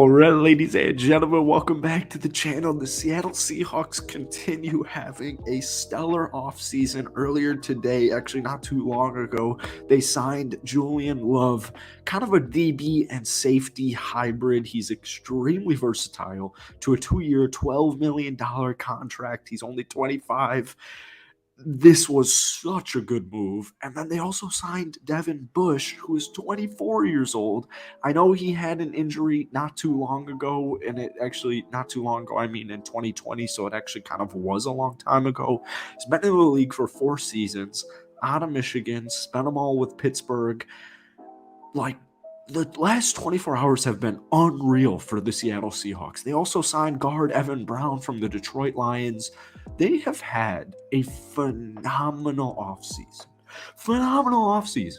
All right, ladies and gentlemen, welcome back to the channel. The Seattle Seahawks continue having a stellar offseason. Earlier today, actually not too long ago, they signed Julian Love, kind of a DB and safety hybrid. He's extremely versatile to a 2-year, $12 million contract. He's only 25. This was such a good move. And then they also signed Devin Bush, who is 24 years old. I know he had an injury not too long ago, and it actually not too long ago, I mean in 2020, so it actually kind of was a long time ago. He's been in the league for 4 seasons, out of Michigan, spent them all with Pittsburgh. Like, the last 24 hours have been unreal for the Seattle Seahawks. They also signed guard Evan Brown from the Detroit Lions. They have had a phenomenal offseason. Phenomenal offseason.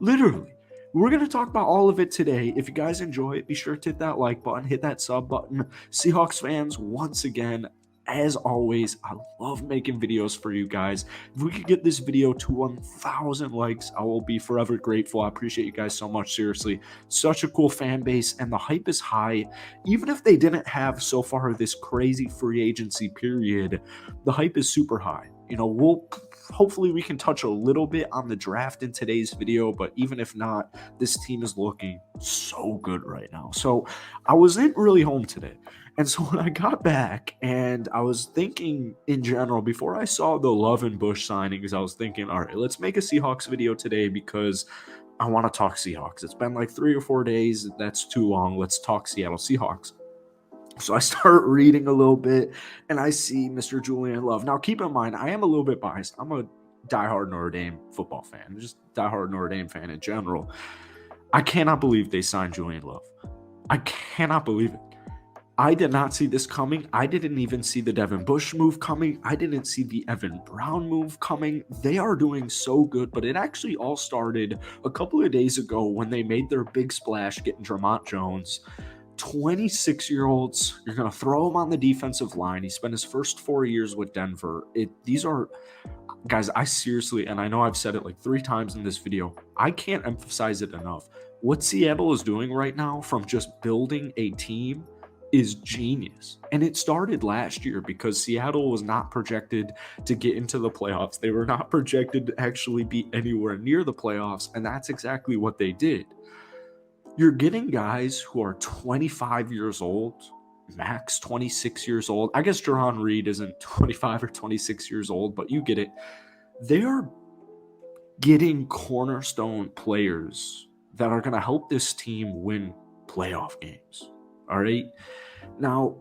Literally. We're going to talk about all of it today. If you guys enjoy it, be sure to hit that like button, hit that sub button. Seahawks fans, once again, as always, I love making videos for you guys. If we could get this video to 1,000 likes, I will be forever grateful. I appreciate you guys so much. Seriously, such a cool fan base, and the hype is high. Even if they didn't have so far this crazy free agency period, the hype is super high. You know, hopefully we can touch a little bit on the draft in today's video, but even if not, this team is looking so good right now. So I wasn't really home today. And so when I got back and I was thinking in general, before I saw the Love and Bush signings, I was thinking, all right, let's make a Seahawks video today because I want to talk Seahawks. It's been like 3 or 4 days. That's too long. Let's talk Seattle Seahawks. So I start reading a little bit and I see Mr. Julian Love. Now, keep in mind, I am a little bit biased. I'm a diehard Notre Dame football fan, just diehard Notre Dame fan in general. I cannot believe they signed Julian Love. I cannot believe it. I did not see this coming. I didn't even see the Devin Bush move coming. I didn't see the Evan Brown move coming. They are doing so good, but it actually all started a couple of days ago when they made their big splash getting Dre'Mont Jones. 26-year-olds, you're going to throw him on the defensive line. He spent his first 4 years with Denver. These are, guys, I seriously, and I know I've said it like 3 times in this video, I can't emphasize it enough. What Seattle is doing right now from just building a team is genius. And it started last year because Seattle was not projected to get into the playoffs. They were not projected to actually be anywhere near the playoffs, and that's exactly what they did. You're getting guys who are 25 years old, max 26 years old. I guess Jarran Reed isn't 25 or 26 years old, but you get it. They are getting cornerstone players that are going to help this team win playoff games. All right. Now,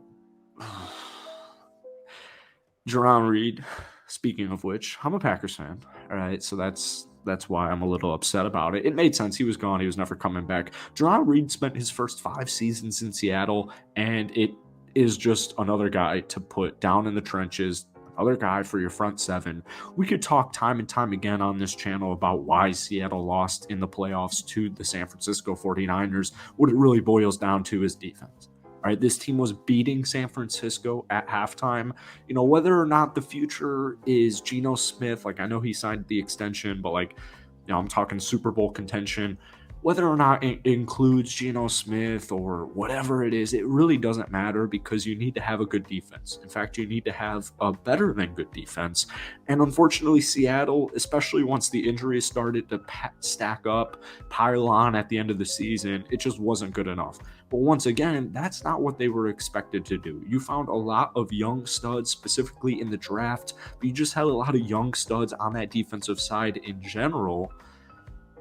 Jarran Reed, speaking of which, I'm a Packers fan. All right. So that's why I'm a little upset about it. It made sense. He was gone. He was never coming back. Jarran Reed spent his first 5 seasons in Seattle, and it is just another guy to put down in the trenches, another guy for your front 7. We could talk time and time again on this channel about why Seattle lost in the playoffs to the San Francisco 49ers. What it really boils down to is defense. All right, this team was beating San Francisco at halftime. You know, whether or not the future is Geno Smith, like I know he signed the extension, but like, you know, I'm talking Super Bowl contention. Whether or not it includes Geno Smith or whatever it is, it really doesn't matter because you need to have a good defense. In fact, you need to have a better than good defense. And unfortunately, Seattle, especially once the injuries started to stack up, pile on at the end of the season, it just wasn't good enough. But once again, that's not what they were expected to do. You found a lot of young studs, specifically in the draft, but you just had a lot of young studs on that defensive side in general,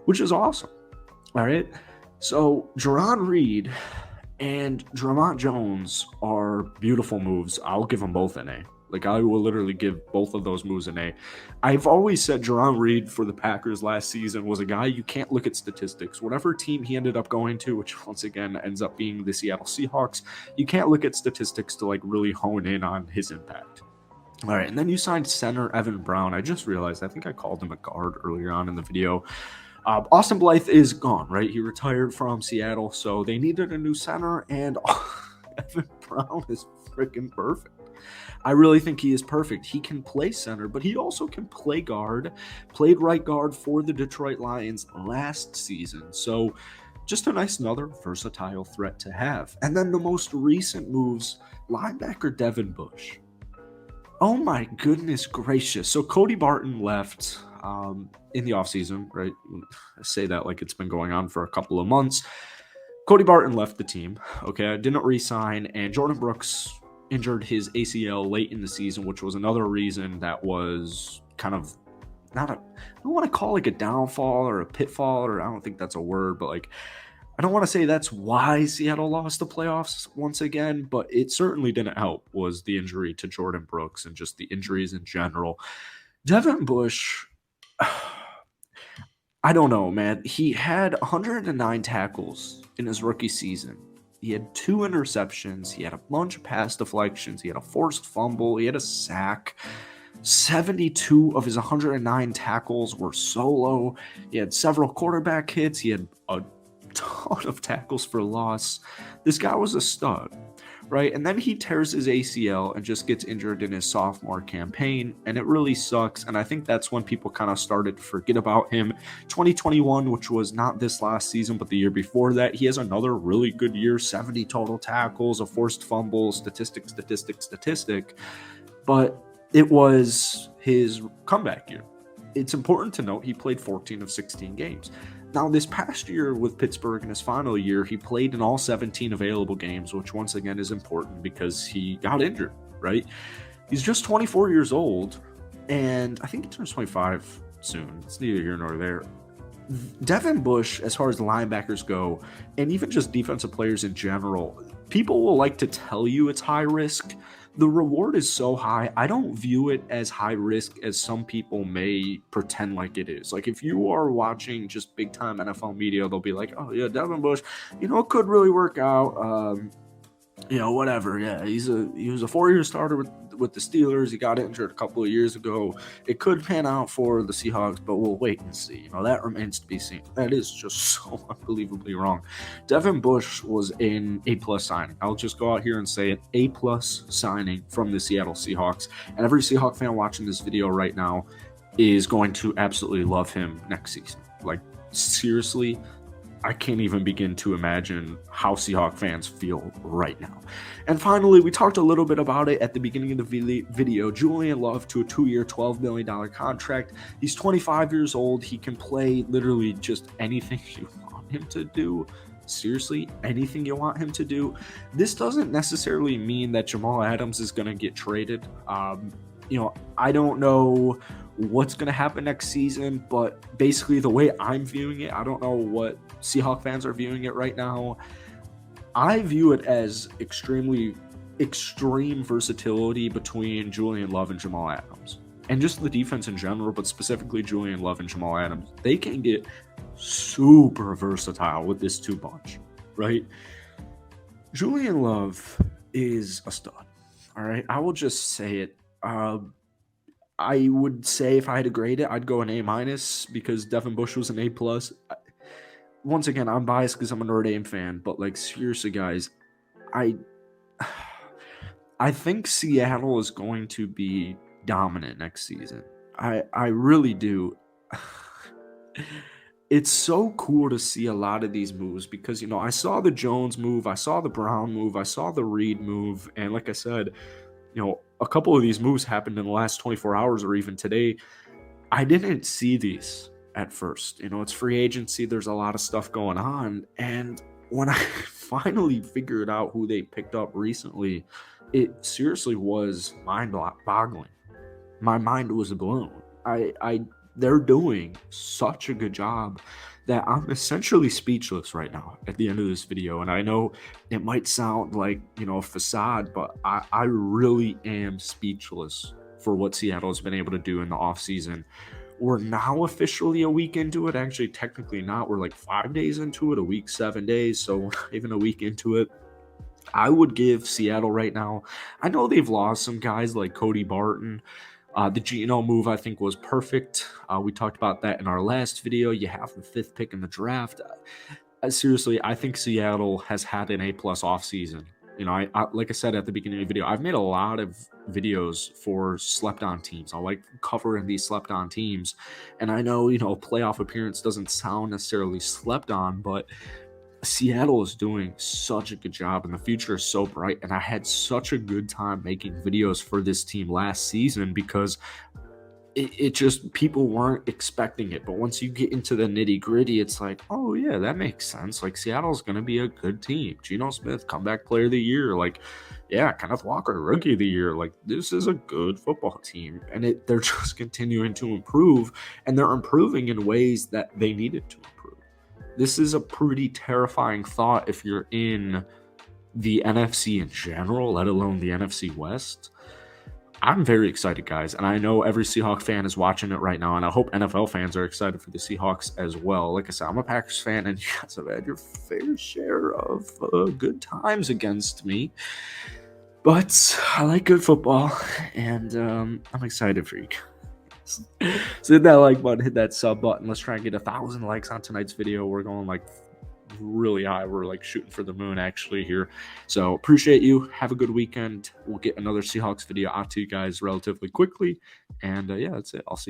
which is awesome. All right, so Jarran Reed and Dre'Mont Jones are beautiful moves. I'll give them both an A. Like, I will literally give both of those moves an A. I've always said Jarran Reed for the Packers last season was a guy you can't look at statistics. Whatever team he ended up going to, which once again ends up being the Seattle Seahawks, you can't look at statistics to like really hone in on his impact. All right, and then you signed center Evan Brown. I just realized, I think I called him a guard earlier on in the video. Austin Blythe is gone, right? He retired from Seattle, so they needed a new center, and Evan Brown is freaking perfect. I really think he is perfect. He can play center, but he also can play guard. Played right guard for the Detroit Lions last season. So just a nice another versatile threat to have. And then the most recent moves, linebacker Devin Bush. Oh my goodness gracious. So Cody Barton left in the offseason, right? I say that like it's been going on for a couple of months. Cody Barton left the team, okay? Didn't re-sign, and Jordan Brooks injured his ACL late in the season, which was another reason that was kind of not a, I don't want to call it like a downfall or a pitfall, or I don't think that's a word, but like, I don't want to say that's why Seattle lost the playoffs once again, but it certainly didn't help was the injury to Jordan Brooks and just the injuries in general. Devin Bush, I don't know, man. He had 109 tackles in his rookie season. He had 2 interceptions. He had a bunch of pass deflections. He had a forced fumble. He had a sack. 72 of his 109 tackles were solo. He had several quarterback hits. He had a ton of tackles for loss. This guy was a stud, right? And then he tears his ACL and just gets injured in his sophomore campaign, and it really sucks. And I think that's when people kind of started to forget about him. 2021, which was not this last season, but the year before that, he has another really good year, 70 total tackles, a forced fumble, statistic. But it was his comeback year. It's important to note he played 14 of 16 games. Now, this past year with Pittsburgh in his final year, he played in all 17 available games, which once again is important because he got injured, right? He's just 24 years old, and I think he turns 25 soon. It's neither here nor there. Devin Bush, as far as linebackers go, and even just defensive players in general, people will like to tell you it's high risk. The reward is so high. I don't view it as high risk as some people may pretend like it is. Like, if you are watching just big time NFL media, they'll be like, oh yeah, Devin Bush, it could really work out. Whatever. Yeah, he was a 4-year starter with the Steelers. He got injured a couple of years ago. It could pan out for the Seahawks, but we'll wait and see. That remains to be seen. That is just so unbelievably wrong. Devin Bush was an A+ signing. I'll just go out here and say it. A+ signing from the Seattle Seahawks. And every Seahawks fan watching this video right now is going to absolutely love him next season. Like, seriously, I can't even begin to imagine how Seahawks fans feel right now. And finally, we talked a little bit about it at the beginning of the video. Julian Love to a 2-year, $12 million contract. He's 25 years old. He can play literally just anything you want him to do. Seriously, anything you want him to do. This doesn't necessarily mean that Jamal Adams is going to get traded. I don't know what's going to happen next season, but basically the way I'm viewing it, I don't know what Seahawks fans are viewing it right now. I view it as extreme versatility between Julian Love and Jamal Adams, and just the defense in general, but specifically Julian Love and Jamal Adams. They can get super versatile with this 2 bunch, right? Julian Love is a stud. All right, I will just say it. I would say if I had to grade it, I'd go an A- because Devin Bush was an A+. Once again, I'm biased because I'm a Notre Dame fan, but like, seriously, guys, I think Seattle is going to be dominant next season. I really do. It's so cool to see a lot of these moves because, I saw the Jones move, I saw the Brown move, I saw the Reed move, and like I said, a couple of these moves happened in the last 24 hours or even today. I didn't see these at first. It's free agency. There's a lot of stuff going on. And when I finally figured out who they picked up recently, it seriously was mind-boggling. My mind was blown. They're doing such a good job that I'm essentially speechless right now at the end of this video. And I know it might sound like, a facade, but I really am speechless for what Seattle has been able to do in the offseason. We're now officially a week into it. Actually, technically not. We're like 5 days into it, a week, 7 days. So we're not even a week into it. I would give Seattle right now, I know they've lost some guys like Cody Barton. The Geno move, I think, was perfect. We talked about that in our last video. You have the 5th pick in the draft. Seriously, I think Seattle has had an A+ offseason. I like I said at the beginning of the video, I've made a lot of videos for slept-on teams. I like covering these slept-on teams. And I know, playoff appearance doesn't sound necessarily slept on, but Seattle is doing such a good job, and the future is so bright. And I had such a good time making videos for this team last season because it just people weren't expecting it. But once you get into the nitty gritty, it's like, oh yeah, that makes sense. Like Seattle's gonna be a good team. Geno Smith, comeback player of the year. Like, yeah, Kenneth Walker, rookie of the year. Like, this is a good football team, and they're just continuing to improve, and they're improving in ways that they needed to improve. This is a pretty terrifying thought if you're in the NFC in general, let alone the NFC West. I'm very excited, guys, and I know every Seahawks fan is watching it right now, and I hope NFL fans are excited for the Seahawks as well. Like I said, I'm a Packers fan, and you guys have had your fair share of good times against me, but I like good football, and I'm excited for you guys. So hit that like button, hit that sub button. Let's try and get 1,000 likes on tonight's video. We're going like really high. We're like shooting for the moon actually here. So appreciate you. Have a good weekend. We'll get another Seahawks video out to you guys relatively quickly. And yeah, that's it. I'll see you.